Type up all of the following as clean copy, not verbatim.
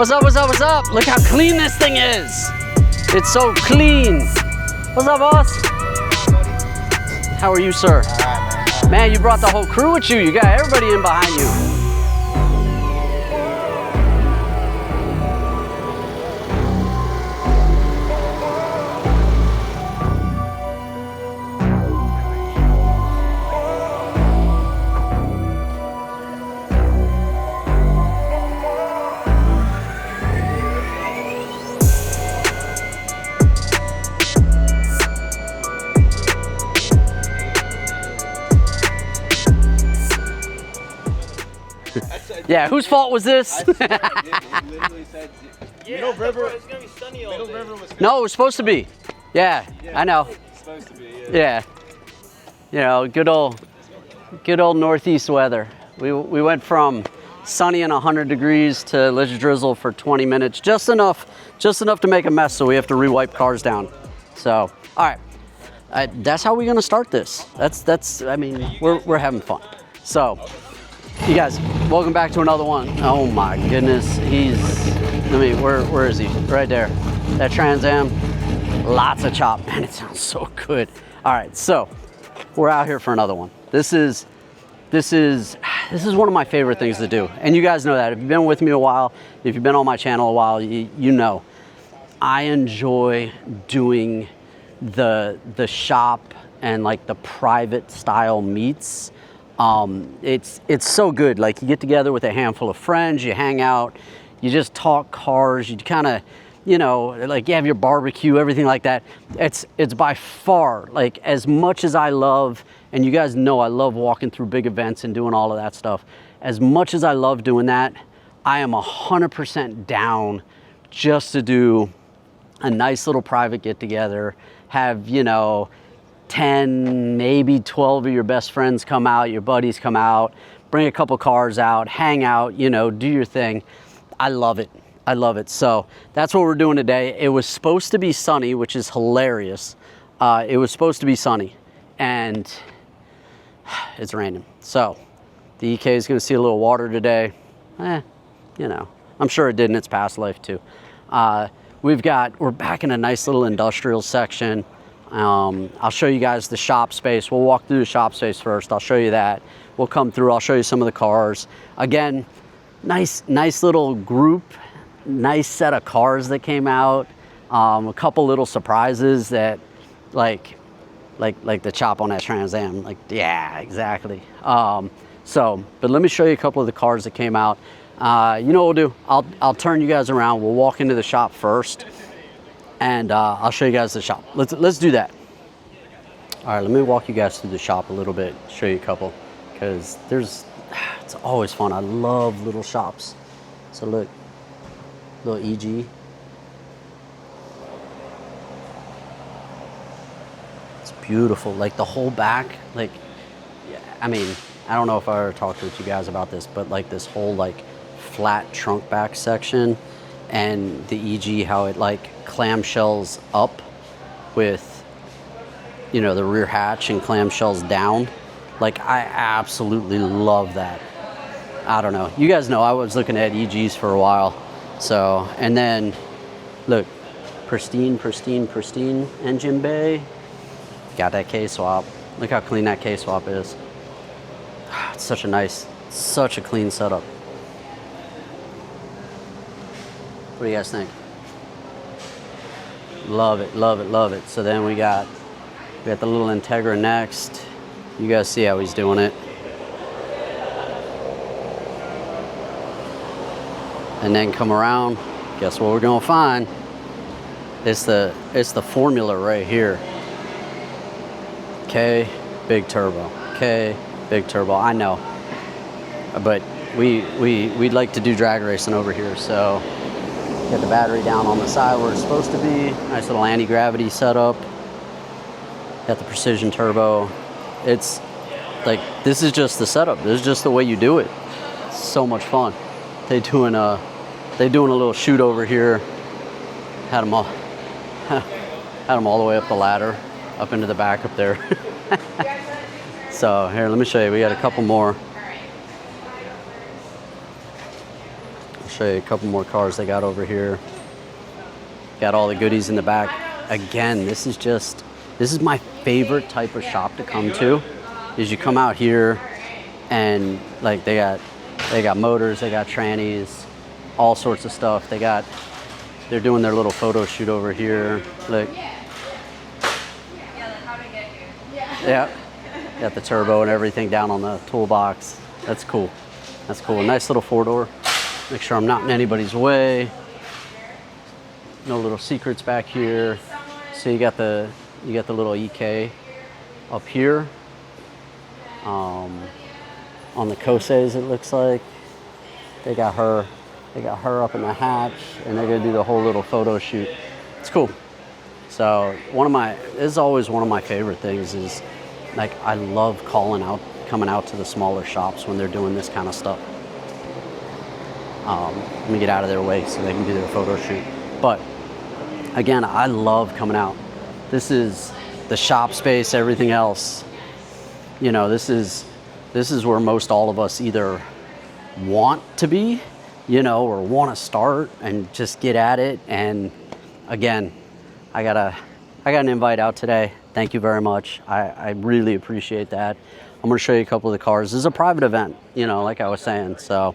What's up, what's up, what's up? Look how clean this thing is. It's so clean. What's up, boss? How are you, sir? All right, man. Man, you brought the whole crew with you. You got everybody in behind you. Yeah, whose fault was this? It literally said Middle River. It's gonna be sunny all day. Middle River was. No, it was supposed to be. Yeah, I know. It's supposed to be. Yeah. You know, good old northeast weather. We went from sunny and 100 degrees to let's drizzle for 20 minutes, just enough to make a mess. So we have to re-wipe cars down. So, all right, that's how we're gonna start this. That's. I mean, we're having fun. So. You guys, welcome back to another one. Oh my goodness, where is he? Right there. That Trans Am, lots of chop. Man, it sounds so good. All right, so we're out here for another one. This is one of my favorite things to do. And you guys know that. If you've been with me a while, if you've been on my channel a while, you know. I enjoy doing the shop and like the private style meets. It's so good. Like you get together with a handful of friends, you hang out, you just talk cars, you kind of, you know, like you have your barbecue, everything like that. It's by far, like as much as I love, and you guys know I love walking through big events and doing all of that stuff. As much as I love doing that, I am 100% down just to do a nice little private get together, have, you know, 10, maybe 12 of your best friends come out, your buddies come out, bring a couple cars out, hang out, you know, do your thing. I love it. I love it. So that's what we're doing today. It was supposed to be sunny, which is hilarious. It was supposed to be sunny and it's raining. So the EK is going to see a little water today. You know, I'm sure it did in its past life too. We're back in a nice little industrial section. I'll show you guys the shop space. We'll walk through the shop space first. I'll show you that. We'll come through. I'll show you some of the cars. Again, nice little group, nice set of cars that came out. A couple little surprises that, like the chop on that Trans Am. Like, yeah, exactly. But let me show you a couple of the cars that came out. You know what we'll do? I'll turn you guys around. We'll walk into the shop first. And I'll show you guys the shop. Let's do that. All right, let me walk you guys through the shop a little bit, show you a couple, because it's always fun. I love little shops. So look, little EG. It's beautiful, like the whole back, like, yeah, I mean, I don't know if I ever talked with you guys about this, but like this whole like flat trunk back section and the EG, how it like clamshells up with, you know, the rear hatch and clamshells down. Like I absolutely love that. I don't know, you guys know I was looking at EGs for a while. So, and then look, pristine engine bay. Got that K-swap. Look how clean that K-swap is. It's such a clean setup. What do you guys think? Love it, love it, love it. So then we got the little Integra next. You guys see how he's doing it. And then come around, guess what we're gonna find? It's the formula right here. K, big turbo. K, big turbo. I know, but we'd like to do drag racing over here, so get the battery down on the side where it's supposed to be. Nice little anti-gravity setup. Got the precision turbo. It's like, this is just the setup. This is just the way you do it. It's so much fun. They doing a little shoot over here. Had them all the way up the ladder, up into the back up there. So here, let me show you. We got a couple more. I'll show show you a couple more cars they got over here. Got all the goodies in the back. Again, this is my favorite type of shop to come to, is you come out here and like they got motors, they got trannies, all sorts of stuff. They're doing their little photo shoot over here. Look. Yeah. Got the turbo and everything down on the toolbox. That's cool. That's cool. Nice little 4-door. Make sure I'm not in anybody's way. No little secrets back here. So you got the little EK up here. On the Koses, it looks like they got her up in the hatch, and they're gonna do the whole little photo shoot. It's cool. So this is always one of my favorite things is, like, I love coming out to the smaller shops when they're doing this kind of stuff. Let me get out of their way so they can do their photo shoot. But again, I love coming out. This is the shop space, everything else. You know, this is where most all of us either want to be, you know, or want to start and just get at it. And again, I got an invite out today. Thank you very much. I really appreciate that. I'm going to show you a couple of the cars. This is a private event, you know, like I was saying. So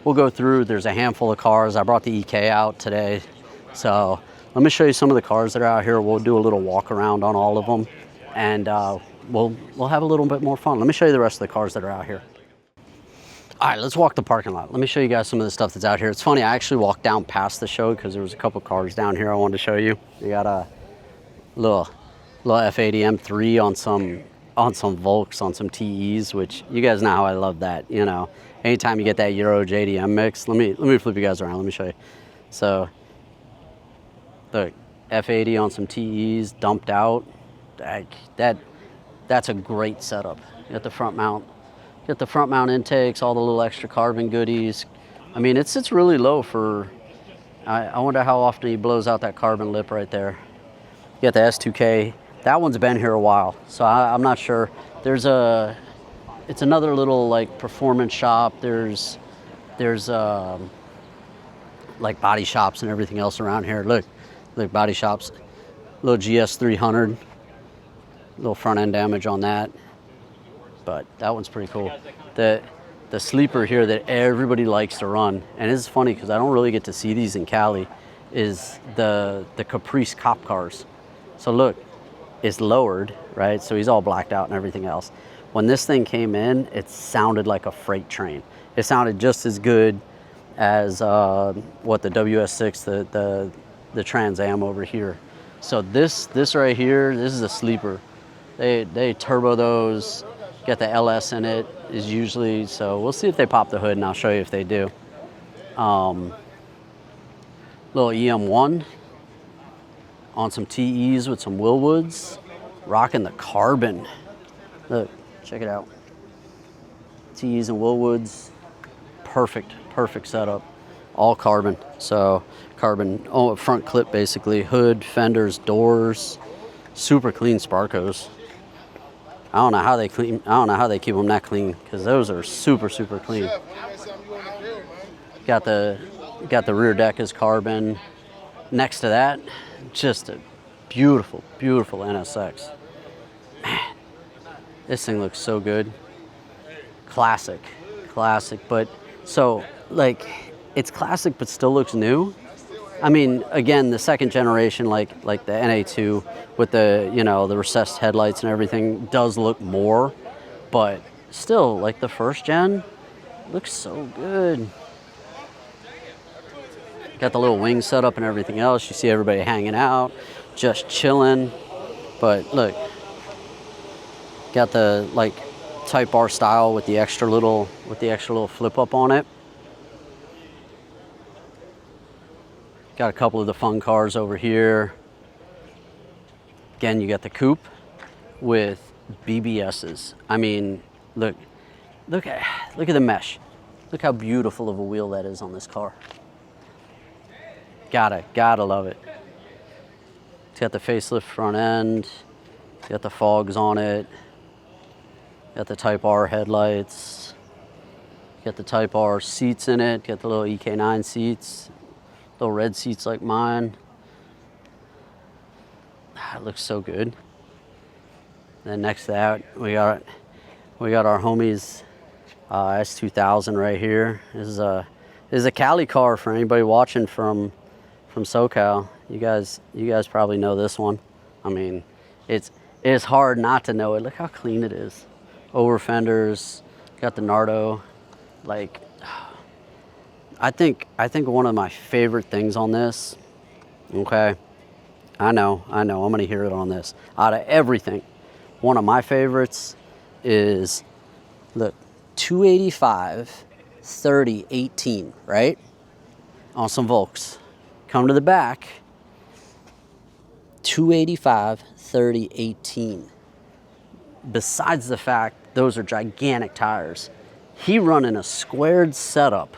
we'll go through. There's a handful of cars. I brought the EK out today. So let me show you some of the cars that are out here. We'll do a little walk around on all of them, and we'll have a little bit more fun. Let me show you the rest of the cars that are out here. All right, let's walk the parking lot. Let me show you guys some of the stuff that's out here. It's funny, I actually walked down past the show because there was a couple cars down here I wanted to show you. You got a little F80 M3 on some Volks, on some TEs, which you guys know how I love that, you know. Anytime you get that Euro JDM mix, let me flip you guys around, let me show you. So, look, F80 on some TEs, dumped out. That's a great setup. You got the front mount. Get the front mount intakes, all the little extra carbon goodies. I mean, it sits really low for, I wonder how often he blows out that carbon lip right there. You got the S2K. That one's been here a while, so I'm not sure. It's another little like performance shop. There's like body shops and everything else around here. Look body shops. Little GS 300. Little front end damage on that. But that one's pretty cool. The sleeper here that everybody likes to run, and it's funny because I don't really get to see these in Cali, is the Caprice cop cars. So look, it's lowered, right? So he's all blacked out and everything else. When this thing came in, it sounded like a freight train. It sounded just as good as what the WS6, the Trans Am over here. So this right here, this is a sleeper. They turbo those. Got the LS in it is usually, so we'll see if they pop the hood and I'll show you if they do. Little EM1 on some TEs with some Willwoods, rocking the carbon. Look, check it out. TEs and Willwoods, perfect setup. All carbon, so carbon, front clip basically, hood, fenders, doors, super clean Sparcos. I don't know how they keep them that clean, because those are super clean. Got the rear deck is carbon. Next to that, just a beautiful NSX. Man, this thing looks so good. Classic, but so like it's classic but still looks new. I mean, again, the second generation, like the NA2 with the, you know, the recessed headlights and everything does look more, but still, like the first gen looks so good. Got the little wing setup and everything else. You see everybody hanging out, just chilling. But look, got the like Type R style with the extra little flip up on it. Got a couple of the fun cars over here. Again, you got the coupe with BBSs. I mean, look at the mesh. Look how beautiful of a wheel that is on this car. Gotta love it. It's got the facelift front end. Got the fogs on it. Got the Type R headlights. Got the Type R seats in it. Got the little EK9 seats. Little red seats like mine. It looks so good. Then next to that, we got our homies S2000 right here. This is a Cali car for anybody watching from SoCal. You guys probably know this one. I mean, it's hard not to know it. Look how clean it is. Over fenders, got the Nardo. Like, I think one of my favorite things on this, okay, I know, I'm gonna hear it on this. Out of everything, one of my favorites is, look, 285, 30, 18, right? On some Volks. Come to the back, 285, 30, 18. Besides the fact those are gigantic tires, he running a squared setup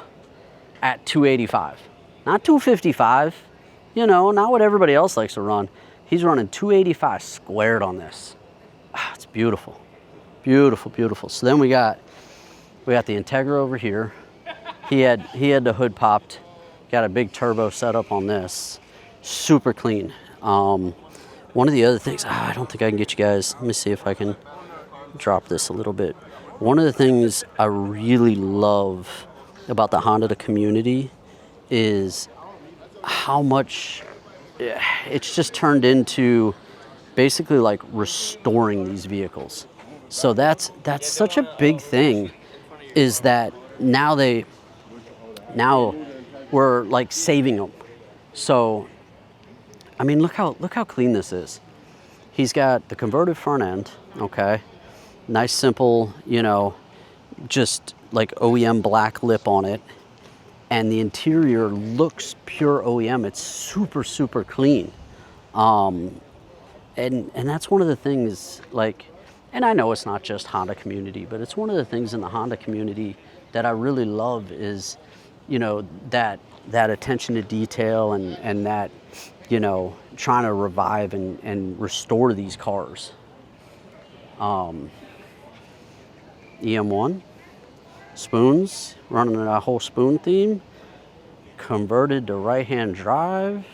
at 285, not 255, you know, not what everybody else likes to run. He's running 285 squared on this. Ah, it's beautiful, beautiful, beautiful. So then we got the Integra over here. He had the hood popped, got a big turbo setup on this, super clean. One of the other things, I don't think I can get you guys, let me see if I can drop this a little bit. One of the things I really love about the Honda community is how much it's just turned into basically like restoring these vehicles. So that's such a big thing, is that now we're like saving them. So I mean, look how clean this is. He's got the converted front end, okay? Nice, simple, you know, just like OEM black lip on it. And the interior looks pure OEM. It's super, super clean. And that's one of the things, like, and I know it's not just Honda community, but it's one of the things in the Honda community that I really love is, you know, that attention to detail and that, you know, trying to revive and restore these cars. EM1, spoons, running a whole spoon theme, converted to right-hand drive,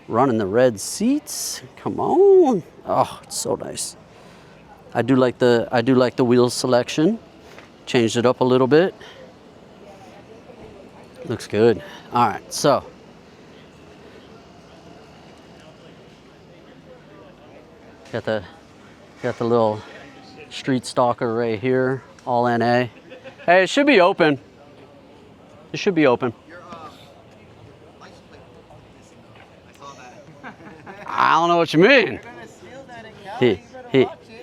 running the red seats. Come on. Oh, it's so nice. I do like the wheel selection. Changed it up a little bit. Looks good. All right, so got the little street stalker right here, all NA. Hey, it should be open. It should be open. I don't know what you mean.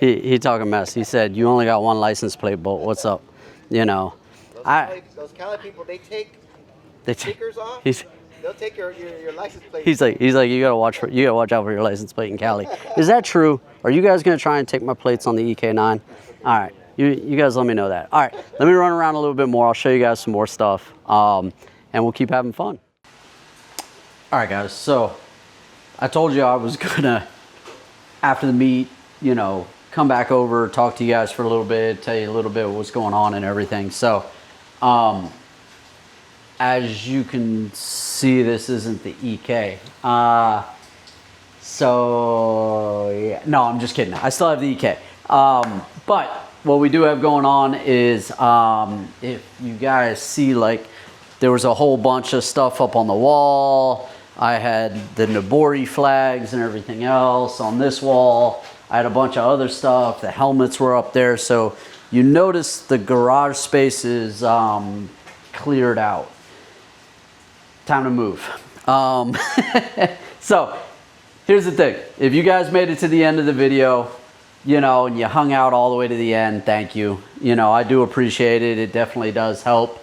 He talking mess. He said you only got one license plate, Bolt. What's up? You know, those Cali people, they take stickers off. They'll take your license plate. He's like you gotta watch out for your license plate in Cali. Is that true? Are you guys gonna try and take my plates on the EK9? All right, you guys let me know that. All right, let me run around a little bit more. I'll show you guys some more stuff, and we'll keep having fun. All right, guys. So I told you I was gonna, after the meet, you know, come back over, talk to you guys for a little bit, tell you a little bit of what's going on and everything. So, as you can see, this isn't the EK. So yeah, no, I'm just kidding. I still have the EK. But what we do have going on is, if you guys see, like, there was a whole bunch of stuff up on the wall. I had the Nabori flags and everything else on this wall. I had a bunch of other stuff. The helmets were up there. So you notice the garage space is cleared out. Time to move. So here's the thing. If you guys made it to the end of the video, you know, and you hung out all the way to the end, thank you. You know, I do appreciate it. It definitely does help.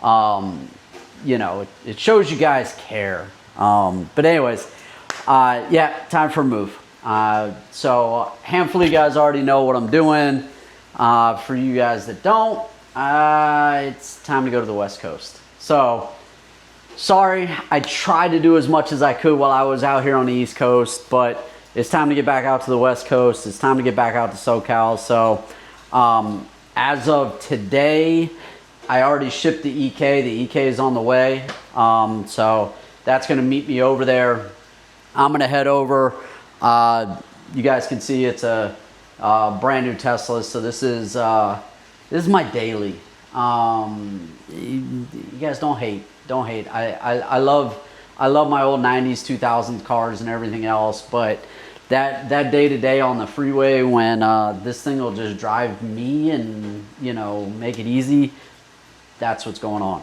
You know, it shows you guys care. But anyways, yeah, time for a move. So a handful of you guys already know what I'm doing. For you guys that don't, it's time to go to the West Coast. So sorry, I tried to do as much as I could while I was out here on the East Coast, but it's time to get back out to the West Coast. It's time to get back out to SoCal. So as of today, I already shipped the EK. The EK is on the way. So that's going to meet me over there. I'm going to head over. You guys can see it's a brand new Tesla. So this is my daily. You guys don't hate. Don't hate. I love my old 90s, 2000s cars and everything else, but that day to day on the freeway when this thing will just drive me and, you know, make it easy, that's what's going on.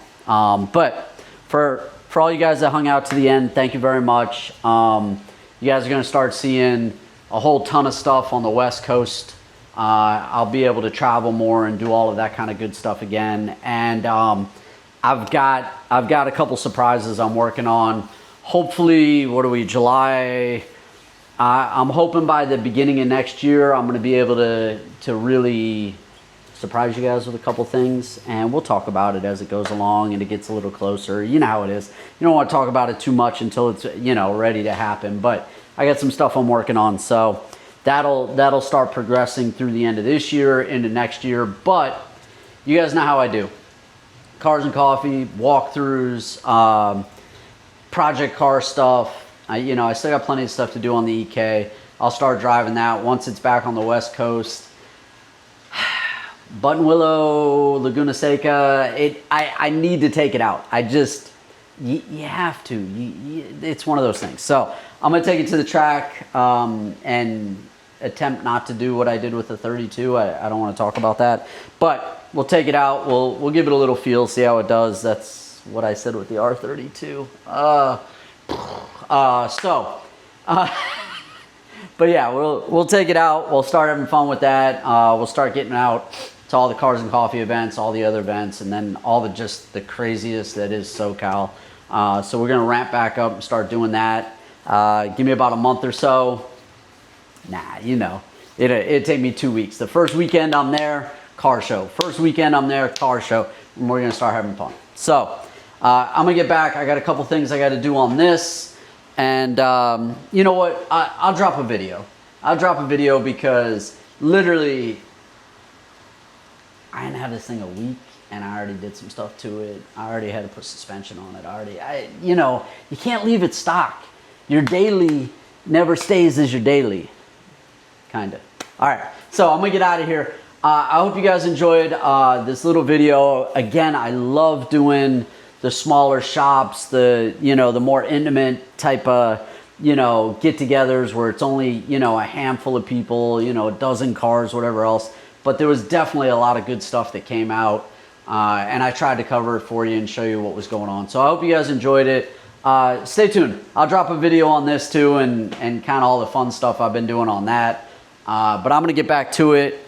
But for all you guys that hung out to the end, thank you very much. You guys are going to start seeing a whole ton of stuff on the West Coast. I'll be able to travel more and do all of that kind of good stuff again. And I've got a couple surprises I'm working on. Hopefully, what are we, July? I'm hoping by the beginning of next year, I'm going to be able to really surprise you guys with a couple things. And we'll talk about it as it goes along and it gets a little closer. You know how it is. You don't want to talk about it too much until it's, you know, ready to happen. But I got some stuff I'm working on. So that'll start progressing through the end of this year into next year. But you guys know how I do. Cars and coffee, walkthroughs, project car stuff. I still got plenty of stuff to do on the EK. I'll start driving that once it's back on the West Coast. Buttonwillow, Laguna Seca, I need to take it out. You have to. It's one of those things. So I'm going to take it to the track and attempt not to do what I did with the 32. I don't want to talk about that. But we'll take it out. We'll give it a little feel, see how it does. That's what I said with the R32. But yeah, we'll take it out. We'll start having fun with that. We'll start getting out to all the Cars and Coffee events, all the other events, and then all just the craziest that is SoCal. So we're gonna ramp back up and start doing that. Give me about a month or so. Nah, it'd take me 2 weeks. The first weekend I'm there, car show. First weekend I'm there, car show. And we're gonna start having fun. So I'm gonna get back. I got a couple things I gotta do on this. And you know what? I'll drop a video. I'll drop a video because literally I didn't have this thing a week and I already did some stuff to it. I already had to put suspension on it. You can't leave it stock. Your daily never stays as your daily. Kind of. All right. So I'm going to get out of here. I hope you guys enjoyed this little video. Again, I love doing the smaller shops, the more intimate type of, get-togethers where it's only, a handful of people, a dozen cars, whatever else. But there was definitely a lot of good stuff that came out. And I tried to cover it for you and show you what was going on. So I hope you guys enjoyed it. Stay tuned. I'll drop a video on this too and kind of all the fun stuff I've been doing on that. But I'm going to get back to it.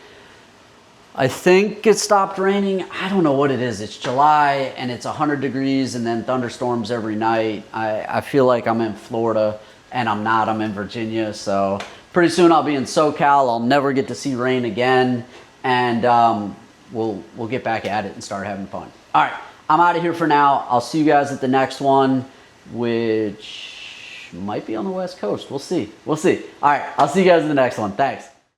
I think it stopped raining. I don't know what it is. It's July and it's 100 degrees and then thunderstorms every night. I feel like I'm in Florida and I'm not. I'm in Virginia. So pretty soon I'll be in SoCal. I'll never get to see rain again. And we'll get back at it and start having fun. All right. I'm out of here for now. I'll see you guys at the next one, which might be on the West Coast. We'll see. We'll see. All right. I'll see you guys in the next one. Thanks.